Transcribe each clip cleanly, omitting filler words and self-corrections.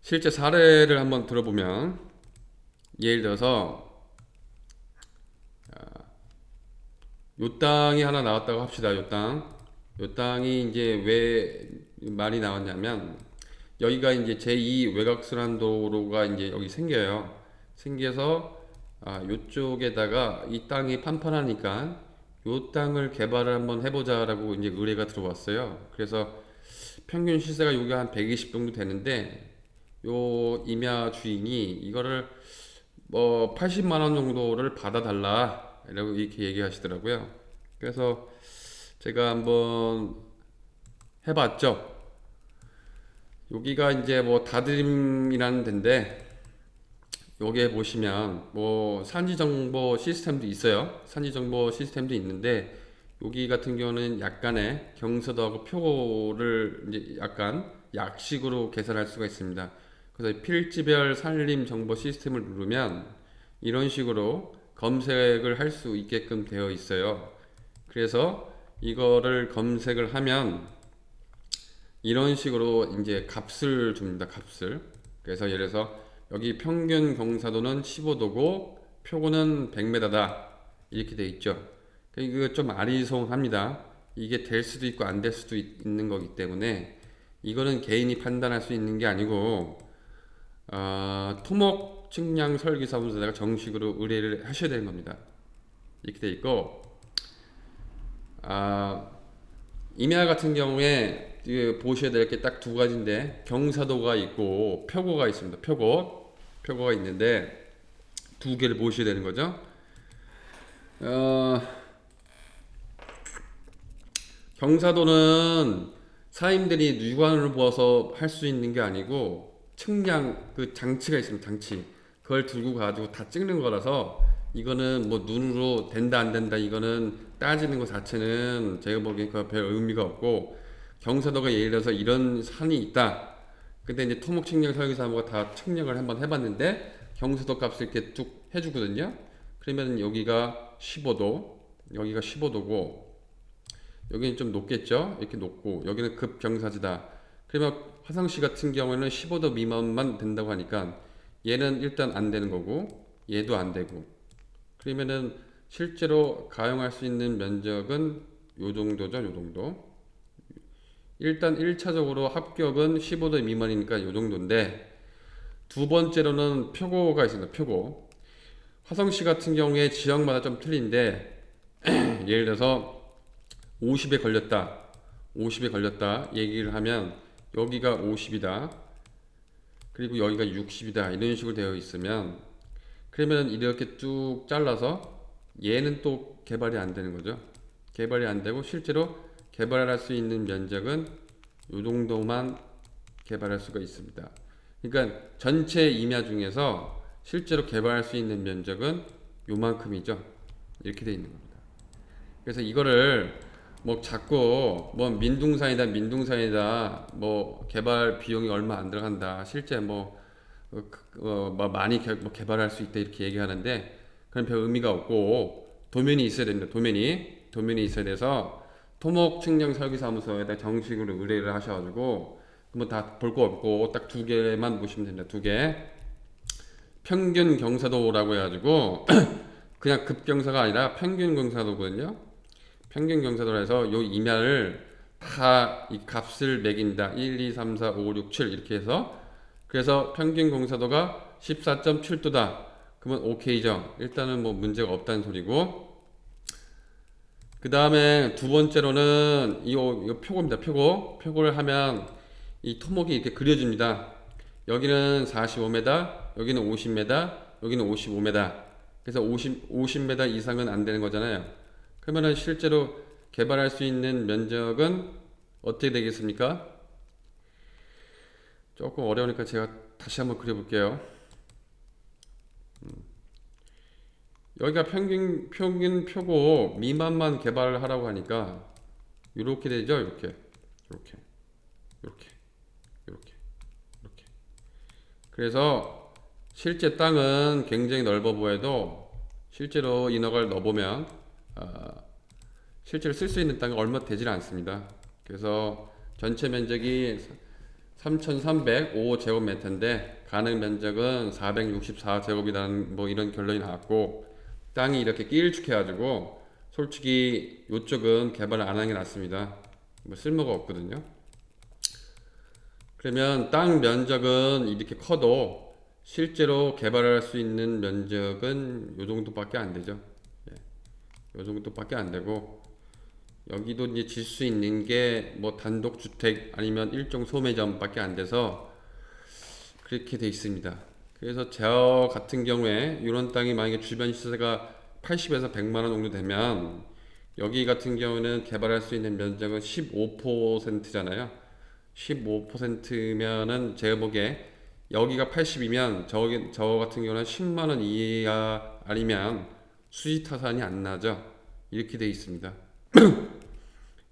실제 사례를 한번 들어보면, 예를 들어서 요 땅이 하나 나왔다고 합시다. 요 땅이 이제 왜 많이 나왔냐면, 여기가 이제 제2 외곽순환도로가 이제 여기 생겨요. 생겨서 요쪽에다가 이 땅이 판판하니까 요 땅을 개발을 한번 해보자라고 이제 의뢰가 들어왔어요. 그래서 평균 시세가 여기 한 120 정도 되는데, 요 임야 주인이 이거를 뭐 80만 원 정도를 받아달라 라고 이렇게 얘기하시더라고요. 그래서 제가 한번 해봤죠. 여기가 이제 뭐 다드림이라는 데인데, 여기에 보시면 뭐 산지 정보 시스템도 있어요. 산지 정보 시스템도 있는데, 여기 같은 경우는 약간의 경사도하고 표고를 이제 약간 약식으로 계산할 수가 있습니다. 그래서 필지별 산림 정보 시스템을 누르면 이런 식으로 검색을 할 수 있게끔 되어 있어요. 그래서 이거를 검색을 하면 이런 식으로 이제 값을 줍니다. 값을. 그래서 예를 들어서 여기 평균 경사도는 15도고 표고는 100m다. 이렇게 돼 있죠. 이거 좀 아리송합니다. 이게 될 수도 있고 안 될 수도 있는 거기 때문에 이거는 개인이 판단할 수 있는 게 아니고 토목 측량 설계 사무소에다가 정식으로 의뢰를 하셔야 되는 겁니다. 이렇게 돼 있고, 임야 같은 경우에 보셔야 될 게 딱 두 가지인데, 경사도가 있고 표고가 있습니다. 표고가 있는데 두 개를 보셔야 되는 거죠. 어, 경사도는 사임들이 육안으로 보아서 할 수 있는 게 아니고 측량 그 장치가 있습니다. 장치 그걸 들고 가지고 다 찍는 거라서, 이거는 뭐 눈으로 된다 안 된다 이거는 따지는 것 자체는 제가 보기엔 별 의미가 없고, 경사도가 예를 들어서 이런 산이 있다. 근데 이제 토목 측량 설계사무가 다 측량을 한번 해봤는데 경사도 값을 이렇게 쭉 해주거든요. 그러면 여기가 15도, 여기가 15도고 여기는 좀 높겠죠. 이렇게 높고 여기는 급경사지다. 그러면 화성시 같은 경우에는 15도 미만만 된다고 하니까 얘는 일단 안 되는 거고 얘도 안 되고, 그러면은 실제로 가용할 수 있는 면적은 요 정도죠. 요 정도. 일단 1차적으로 합격은 15도 미만이니까 요 정도인데, 두 번째로는 표고가 있습니다. 표고. 화성시 같은 경우에 지역마다 좀 틀린데 예를 들어서 50에 걸렸다. 50에 걸렸다. 얘기를 하면 여기가 50이다. 그리고 여기가 60이다. 이런 식으로 되어 있으면, 그러면 이렇게 쭉 잘라서 얘는 또 개발이 안 되는 거죠. 개발이 안 되고 실제로 개발할 수 있는 면적은 이 정도만 개발할 수가 있습니다. 그러니까 전체 임야 중에서 실제로 개발할 수 있는 면적은 요만큼이죠. 이렇게 되어 있는 겁니다. 그래서 이거를 뭐 자꾸 뭐 민둥산이다 뭐 개발 비용이 얼마 안 들어간다 실제 뭐 많이 뭐 개발할 수 있다 이렇게 얘기하는데, 그런 별 의미가 없고 도면이 있어야 됩니다. 도면이 있어야 돼서 토목 측량 설계 사무소에다 정식으로 의뢰를 하셔가지고 뭐 다 볼 거 없고 딱 두 개만 보시면 됩니다. 두 개. 평균 경사도라고 해가지고 그냥 급경사가 아니라 평균 경사도거든요. 평균 경사도라 해서 요 임야를 다 이 값을 매긴다. 1, 2, 3, 4, 5, 6, 7 이렇게 해서, 그래서 평균 경사도가 14.7도다. 그러면 오케이죠. 일단은 뭐 문제가 없다는 소리고, 그 다음에 두 번째로는 이거 표고입니다. 표고를 하면 이 토목이 이렇게 그려집니다. 여기는 45m, 여기는 50m, 여기는 55m. 그래서 50m 이상은 안 되는 거잖아요. 그러면은 실제로 개발할 수 있는 면적은 어떻게 되겠습니까? 조금 어려우니까 제가 다시 한번 그려볼게요. 여기가 평균 표고 미만만 개발을 하라고 하니까 이렇게 되죠. 이렇게 이렇게 이렇게 이렇게 이렇게. 그래서 실제 땅은 굉장히 넓어 보여도 실제로 인허가를 넣어보면 실제로 쓸 수 있는 땅이 얼마 되질 않습니다. 그래서 전체 면적이 3305제곱미터인데 가능 면적은 464제곱이라는 뭐 이런 결론이 나왔고, 땅이 이렇게 길쭉해 가지고 솔직히 이쪽은 개발을 안 하는 게 낫습니다. 뭐 쓸모가 없거든요. 그러면 땅 면적은 이렇게 커도 실제로 개발할 수 있는 면적은 요 정도밖에 안 되죠. 요 정도밖에 안 되고, 여기도 이제 질 수 있는 게 뭐 단독주택 아니면 일종 소매점밖에 안 돼서 그렇게 돼 있습니다. 그래서 저 같은 경우에 이런 땅이 만약에 주변 시세가 80에서 100만 원 정도 되면, 여기 같은 경우는 개발할 수 있는 면적은 15%잖아요. 15%면은 제가 보기에 여기가 80이면 저 같은 경우는 10만 원 이하 아니면 수지 타산이 안 나죠. 이렇게 돼 있습니다.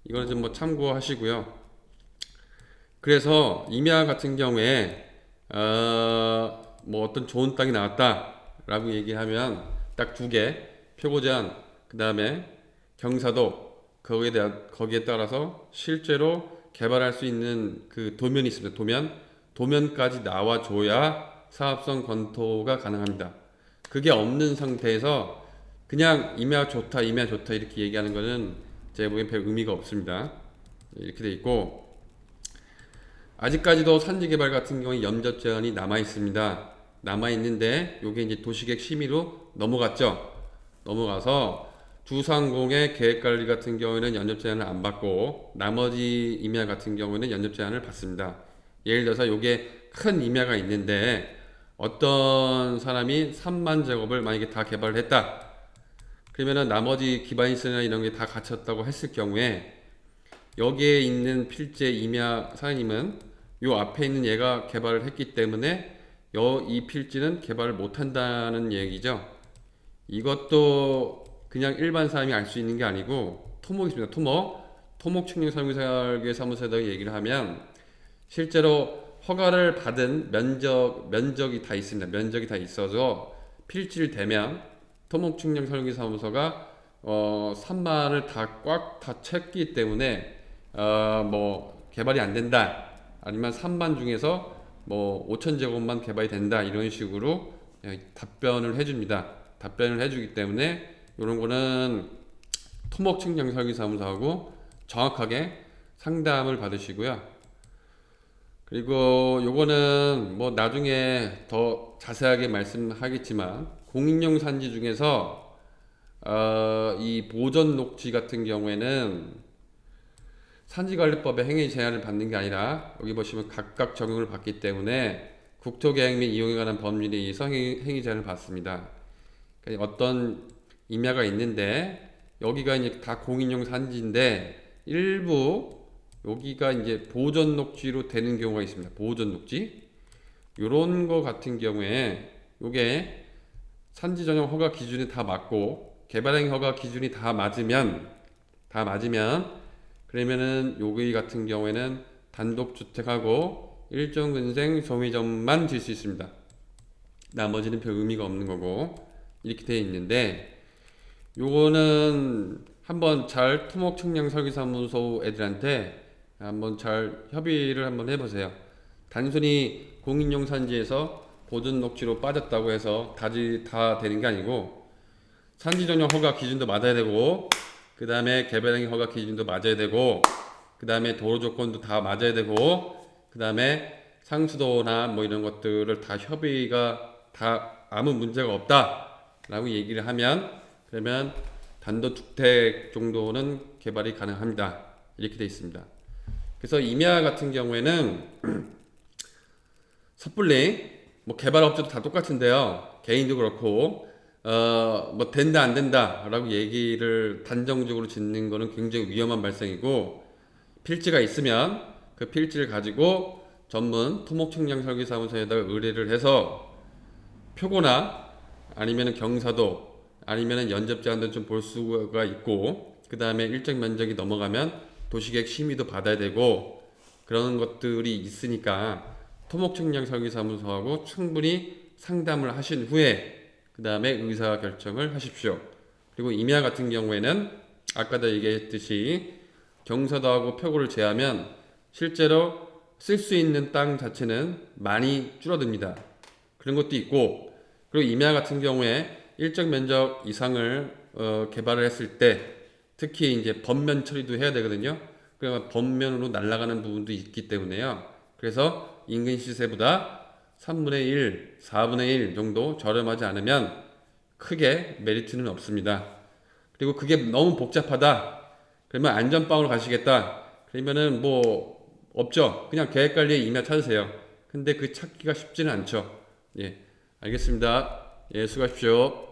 이거는 좀 뭐 참고하시고요. 그래서 임야 같은 경우에 뭐 어떤 좋은 땅이 나왔다라고 얘기하면 딱 두 개, 표고전, 그 다음에 경사도, 거기에 따라서 실제로 개발할 수 있는 그 도면이 있습니다. 도면까지 나와줘야 사업성 검토가 가능합니다. 그게 없는 상태에서 그냥 임야 좋다 이렇게 얘기하는 거는 제가 보기엔 별 의미가 없습니다. 이렇게 돼 있고, 아직까지도 산지 개발 같은 경우에 염접 제한이 남아 있습니다. 남아 있는데 요게 이제 도시계획 심의로 넘어갔죠. 넘어가서 주상공의 계획 관리 같은 경우에는 연접 제한을 안 받고, 나머지 임야 같은 경우에는 연접 제한을 받습니다. 예를 들어서 요게 큰 임야가 있는데 어떤 사람이 3만 제곱을 만약에 다 개발을 했다. 그러면은 나머지 기반시설이나 이런 게 다 갖췄다고 했을 경우에, 여기에 있는 필지 임야 사장님은 요 앞에 있는 얘가 개발을 했기 때문에 이 필지는 개발을 못 한다는 얘기죠. 이것도 그냥 일반 사람이 알 수 있는 게 아니고 토목이 있습니다. 토목 측량설계사무소에다가 얘기를 하면 실제로 허가를 받은 면적이 다 있습니다. 면적이 다 있어서 필지를 대면 토목 측량설계사무소가 3만을 꽉 다 찼기 때문에 뭐 개발이 안 된다, 아니면 3만 중에서 뭐 5천 제곱만 개발이 된다, 이런 식으로 답변을 해줍니다. 답변을 해주기 때문에 이런 거는 토목 측량 설계사무소하고 정확하게 상담을 받으시고요. 그리고 요거는 뭐 나중에 더 자세하게 말씀하겠지만, 공인용 산지 중에서 이 보전 녹지 같은 경우에는 산지관리법의 행위 제한을 받는 게 아니라, 여기 보시면 각각 적용을 받기 때문에 국토계획 및 이용에 관한 법률에 의해서 행위 제한을 받습니다. 그러니까 어떤 임야가 있는데 여기가 이제 다 공인용 산지인데 일부 여기가 이제 보전 녹지로 되는 경우가 있습니다. 보전 녹지, 요런 거 같은 경우에 요게 산지 전용 허가 기준이 다 맞고 개발행 허가 기준이 다 맞으면 그러면은 여기 같은 경우에는 단독주택하고 일종 근생 소매점만 질 수 있습니다. 나머지는 별 의미가 없는 거고, 이렇게 되어 있는데, 요거는 한번 잘 토목 측량 설계사무소 애들한테 한번 잘 협의를 한번 해보세요. 단순히 공인용 산지에서 보존 녹지로 빠졌다고 해서 다 되는 게 아니고, 산지 전용 허가 기준도 맞아야 되고, 그 다음에 개발행 허가 기준도 맞아야 되고, 그 다음에 도로 조건도 다 맞아야 되고, 그 다음에 상수도나 뭐 이런 것들을 다 협의가 다 아무 문제가 없다라고 얘기를 하면, 그러면 단독주택 정도는 개발이 가능합니다. 이렇게 되어 있습니다. 그래서 임야 같은 경우에는 섣불리 뭐 개발업체도 다 똑같은데요. 개인도 그렇고 뭐 된다 안 된다 라고 얘기를 단정적으로 짓는 거는 굉장히 위험한 발생이고, 필지가 있으면 그 필지를 가지고 전문 토목측량설계사무소에다가 의뢰를 해서 표고나 아니면 경사도 아니면 연접 제한도 좀 볼 수가 있고, 그 다음에 일정 면적이 넘어가면 도시계획 심의도 받아야 되고, 그런 것들이 있으니까 토목측량설계사무소하고 충분히 상담을 하신 후에 그 다음에 의사결정을 하십시오. 그리고 임야 같은 경우에는 아까도 얘기했듯이 경사도하고 표고를 제하면 실제로 쓸 수 있는 땅 자체는 많이 줄어듭니다. 그런 것도 있고, 그리고 임야 같은 경우에 일정 면적 이상을 개발을 했을 때 특히 이제 번면 처리도 해야 되거든요. 그러니까 번면으로 날아가는 부분도 있기 때문에요. 그래서 인근 시세보다 3분의 1, 4분의 1 정도 저렴하지 않으면 크게 메리트는 없습니다. 그리고 그게 너무 복잡하다. 그러면 안전빵으로 가시겠다. 그러면은 뭐 없죠. 그냥 계획관리에 임야 찾으세요. 근데 그 찾기가 쉽지는 않죠. 예, 알겠습니다. 예, 수고하십시오.